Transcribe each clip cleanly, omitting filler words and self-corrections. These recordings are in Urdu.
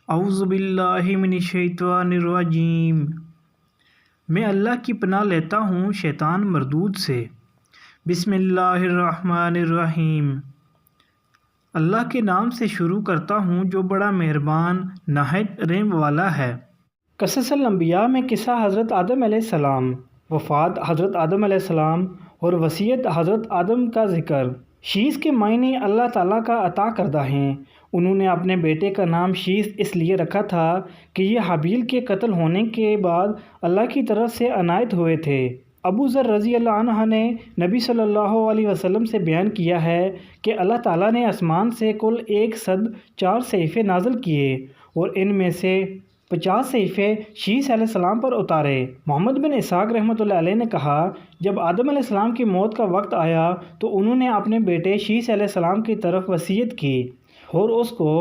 اعوذ باللہ من الشیطان الرجیم۔ میں اللہ کی پناہ لیتا ہوں شیطان مردود سے۔ بسم اللہ الرحمن الرحیم۔ اللہ کے نام سے شروع کرتا ہوں جو بڑا مہربان نہایت رحم والا ہے۔ قصص الانبیاء میں قصہ حضرت آدم علیہ السلام، وفات حضرت آدم علیہ السلام اور وصیت حضرت آدم کا ذکر۔ شیث کے معنی اللہ تعالیٰ کا عطا کردہ ہیں۔ انہوں نے اپنے بیٹے کا نام شیث اس لیے رکھا تھا کہ یہ حابیل کے قتل ہونے کے بعد اللہ کی طرف سے عنایت ہوئے تھے۔ ابو ذر رضی اللہ عنہ نے نبی صلی اللہ علیہ وسلم سے بیان کیا ہے کہ اللہ تعالیٰ نے آسمان سے کل 104 صحیفے نازل کیے اور ان میں سے 50 صحیفے شیث علیہ السلام پر اتارے۔ محمد بن اسحاق رحمۃ اللہ علیہ نے کہا، جب آدم علیہ السلام کی موت کا وقت آیا تو انہوں نے اپنے بیٹے شیث علیہ السلام کی طرف وصیت کی اور اس کو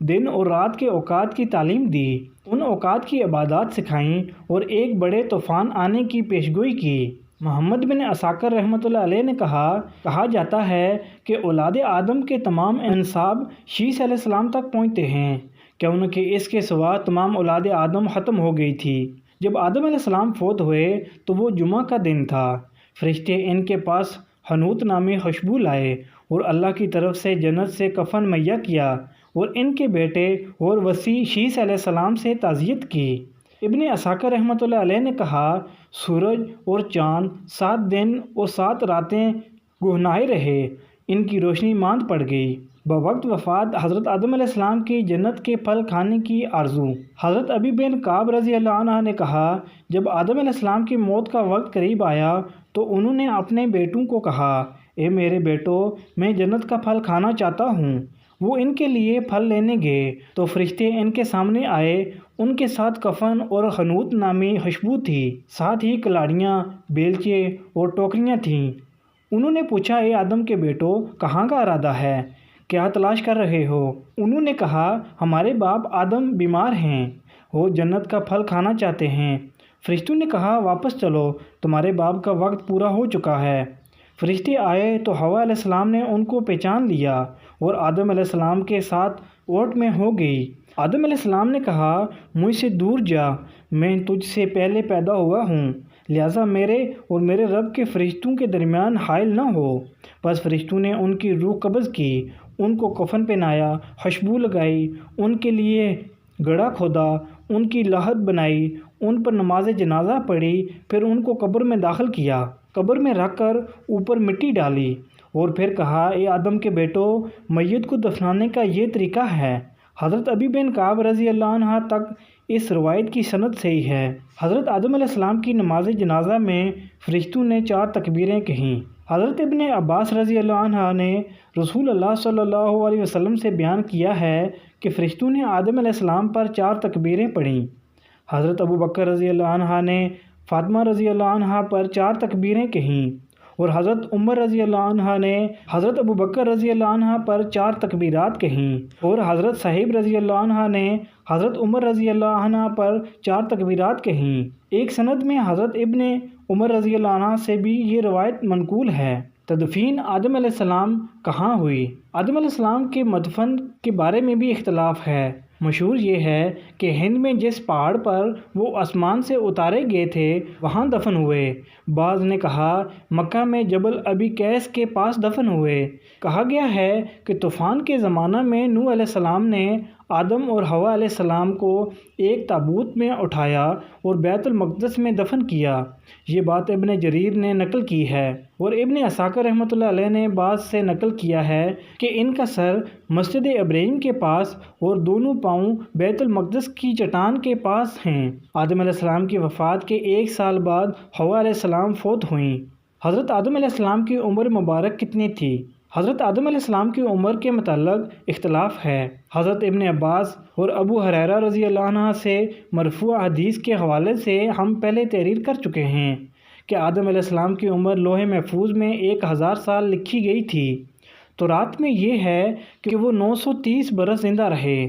دن اور رات کے اوقات کی تعلیم دی، ان اوقات کی عبادات سکھائیں اور ایک بڑے طوفان آنے کی پیشگوئی کی۔ محمد بن اسحاق رحمۃ اللہ علیہ نے کہا جاتا ہے کہ اولاد آدم کے تمام انساب شیث علیہ السلام تک پہنچتے ہیں، کیونکہ اس کے سوا تمام اولاد آدم ختم ہو گئی تھی۔ جب آدم علیہ السلام فوت ہوئے تو وہ جمعہ کا دن تھا۔ فرشتے ان کے پاس حنوط نامی خوشبو لائے اور اللہ کی طرف سے جنت سے کفن مہیا کیا اور ان کے بیٹے اور وصی شیث علیہ السلام سے تعزیت کی۔ ابن اسحاق رحمۃ اللہ علیہ نے کہا، سورج اور چاند 7 دن اور 7 راتیں گہنائے رہے، ان کی روشنی ماند پڑ گئی۔ بوقت وفات حضرت آدم علیہ السلام کی جنت کے پھل کھانے کی آرزو۔ حضرت ابی بن کعب رضی اللہ عنہ نے کہا، جب آدم علیہ السلام کی موت کا وقت قریب آیا تو انہوں نے اپنے بیٹوں کو کہا، اے میرے بیٹو، میں جنت کا پھل کھانا چاہتا ہوں۔ وہ ان کے لیے پھل لینے گئے تو فرشتے ان کے سامنے آئے، ان کے ساتھ کفن اور حنوط نامی خوشبو تھی، ساتھ ہی کلاڑیاں، بیلچے اور ٹوکریاں تھیں۔ انہوں نے پوچھا، اے آدم کے بیٹو، کہاں کا ارادہ ہے؟ کیا تلاش کر رہے ہو؟ انہوں نے کہا، ہمارے باپ آدم بیمار ہیں، وہ جنت کا پھل کھانا چاہتے ہیں۔ فرشتوں نے کہا، واپس چلو، تمہارے باپ کا وقت پورا ہو چکا ہے۔ فرشتے آئے تو حوا علیہ السلام نے ان کو پہچان لیا اور آدم علیہ السلام کے ساتھ اوٹ میں ہو گئی۔ آدم علیہ السلام نے کہا، مجھ سے دور جا، میں تجھ سے پہلے پیدا ہوا ہوں، لہٰذا میرے اور میرے رب کے فرشتوں کے درمیان حائل نہ ہو۔ پس فرشتوں نے ان کی روح قبض کی، ان کو کفن پہنایا، خوشبو لگائی، ان کے لیے گڑھا کھودا، ان کی لاحد بنائی، ان پر نماز جنازہ پڑھی، پھر ان کو قبر میں داخل کیا، قبر میں رکھ کر اوپر مٹی ڈالی اور پھر کہا، اے آدم کے بیٹو، میت کو دفنانے کا یہ طریقہ ہے۔ حضرت ابی بن کعب رضی اللہ عنہ تک اس روایت کی سند صحیح ہے۔ حضرت آدم علیہ السلام کی نماز جنازہ میں فرشتوں نے 4 تکبیریں کہیں۔ حضرت ابن عباس رضی اللہ عنہ نے رسول اللہ صلی اللہ علیہ وسلم سے بیان کیا ہے کہ فرشتوں نے آدم علیہ السلام پر 4 تکبیریں پڑھیں۔ حضرت ابو بکر رضی اللہ عنہ نے فاطمہ رضی اللہ عنہ پر 4 تکبیریں کہیں اور حضرت عمر رضی اللہ عنہ نے حضرت ابو بکر رضی اللہ عنہ پر 4 تکبیرات کہیں اور حضرت صہیب رضی اللہ عنہ نے حضرت عمر رضی اللہ عنہ پر 4 تکبیرات کہیں۔ ایک سند میں حضرت ابن عمر رضی اللہ عنہ سے بھی یہ روایت منقول ہے۔ تدفین آدم علیہ السلام کہاں ہوئی؟ آدم علیہ السلام کے مدفن کے بارے میں بھی اختلاف ہے۔ مشہور یہ ہے کہ ہند میں جس پہاڑ پر وہ آسمان سے اتارے گئے تھے وہاں دفن ہوئے۔ بعض نے کہا مکہ میں جبل ابی قیس کے پاس دفن ہوئے۔ کہا گیا ہے کہ طوفان کے زمانہ میں نوح علیہ السلام نے آدم اور حوا علیہ السلام کو ایک تابوت میں اٹھایا اور بیت المقدس میں دفن کیا۔ یہ بات ابن جریر نے نقل کی ہے اور ابن اسحاق رحمۃ اللہ علیہ نے بعض سے نقل کیا ہے کہ ان کا سر مسجد ابراہیم کے پاس اور دونوں پاؤں بیت المقدس کی چٹان کے پاس ہیں۔ آدم علیہ السلام کی وفات کے 1 سال بعد حوا علیہ السلام فوت ہوئیں۔ حضرت آدم علیہ السلام کی عمر مبارک کتنی تھی؟ حضرت آدم علیہ السلام کی عمر کے متعلق اختلاف ہے۔ حضرت ابن عباس اور ابو ہریرہ رضی اللہ عنہ سے مرفوع حدیث کے حوالے سے ہم پہلے تحریر کر چکے ہیں کہ آدم علیہ السلام کی عمر لوح محفوظ میں 1000 سال لکھی گئی تھی۔ تورات میں یہ ہے کہ وہ 930 برس زندہ رہے۔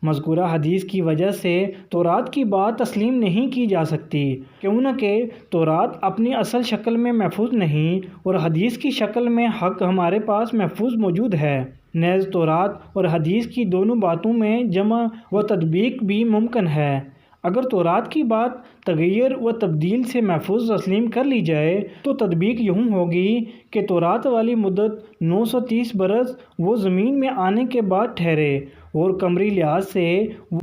مذکورہ حدیث کی وجہ سے تورات کی بات تسلیم نہیں کی جا سکتی، کیونکہ تورات اپنی اصل شکل میں محفوظ نہیں اور حدیث کی شکل میں حق ہمارے پاس محفوظ موجود ہے۔ نیز تورات اور حدیث کی دونوں باتوں میں جمع و تطبیق بھی ممکن ہے۔ اگر تورات کی بات تغیر و تبدیل سے محفوظ تسلیم کر لی جائے تو تطبیق یوں ہوگی کہ تورات والی مدت 930 برس وہ زمین میں آنے کے بعد ٹھہرے اور قمری لحاظ سے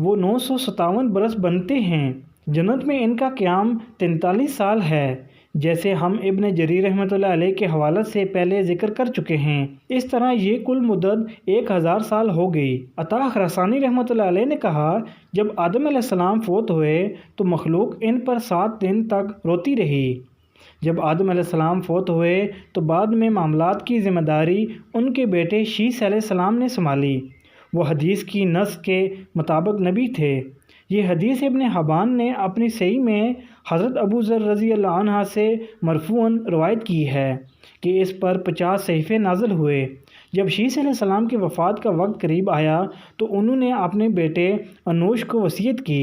وہ 957 برس بنتے ہیں۔ جنت میں ان کا قیام 43 سال ہے، جیسے ہم ابن جریر رحمۃ اللہ علیہ کے حوالے سے پہلے ذکر کر چکے ہیں۔ اس طرح یہ کل مدت 1000 سال ہو گئی۔ عطا خراسانی رحمۃ اللہ علیہ نے کہا، جب آدم علیہ السلام فوت ہوئے تو مخلوق ان پر 7 دن تک روتی رہی۔ جب آدم علیہ السلام فوت ہوئے تو بعد میں معاملات کی ذمہ داری ان کے بیٹے شیث علیہ السلام نے سنبھالی۔ وہ حدیث کی نص کے مطابق نبی تھے۔ یہ حدیث ابن حبان نے اپنی صحیح میں حضرت ابو ذر رضی اللہ عنہ سے مرفوعاً روایت کی ہے کہ اس پر 50 صحیفے نازل ہوئے۔ جب شیث علیہ السلام کی وفات کا وقت قریب آیا تو انہوں نے اپنے بیٹے انوش کو وصیت کی۔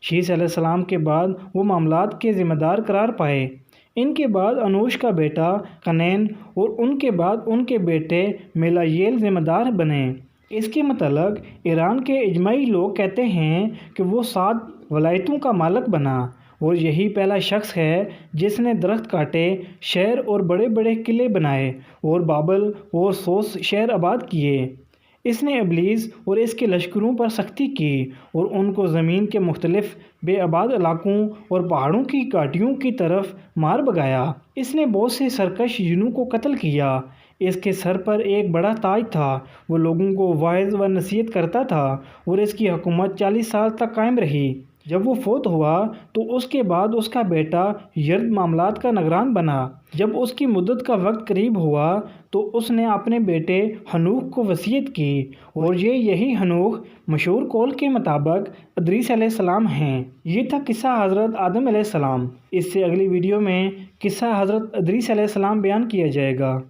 شیث علیہ السلام کے بعد وہ معاملات کے ذمہ دار قرار پائے۔ ان کے بعد انوش کا بیٹا کنین اور ان کے بعد ان کے بیٹے میلائیل ذمہ دار بنے۔ اس کے متعلق ایران کے اجماعی لوگ کہتے ہیں کہ وہ 7 ولایتوں کا مالک بنا اور یہی پہلا شخص ہے جس نے درخت کاٹے، شہر اور بڑے بڑے قلعے بنائے اور بابل اور سوس شہر آباد کیے۔ اس نے ابلیس اور اس کے لشکروں پر سختی کی اور ان کو زمین کے مختلف بے آباد علاقوں اور پہاڑوں کی گھاٹیوں کی طرف مار بھگایا۔ اس نے بہت سے سرکش جنوں کو قتل کیا۔ اس کے سر پر ایک بڑا تاج تھا۔ وہ لوگوں کو واعظ و نصیحت کرتا تھا اور اس کی حکومت 40 سال تک قائم رہی۔ جب وہ فوت ہوا تو اس کے بعد اس کا بیٹا یرد معاملات کا نگران بنا۔ جب اس کی مدت کا وقت قریب ہوا تو اس نے اپنے بیٹے ہنوخ کو وصیت کی اور یہی ہنوخ مشہور قول کے مطابق ادریس علیہ السلام ہیں۔ یہ تھا قصہ حضرت آدم علیہ السلام۔ اس سے اگلی ویڈیو میں قصہ حضرت ادریس علیہ السلام بیان کیا جائے گا۔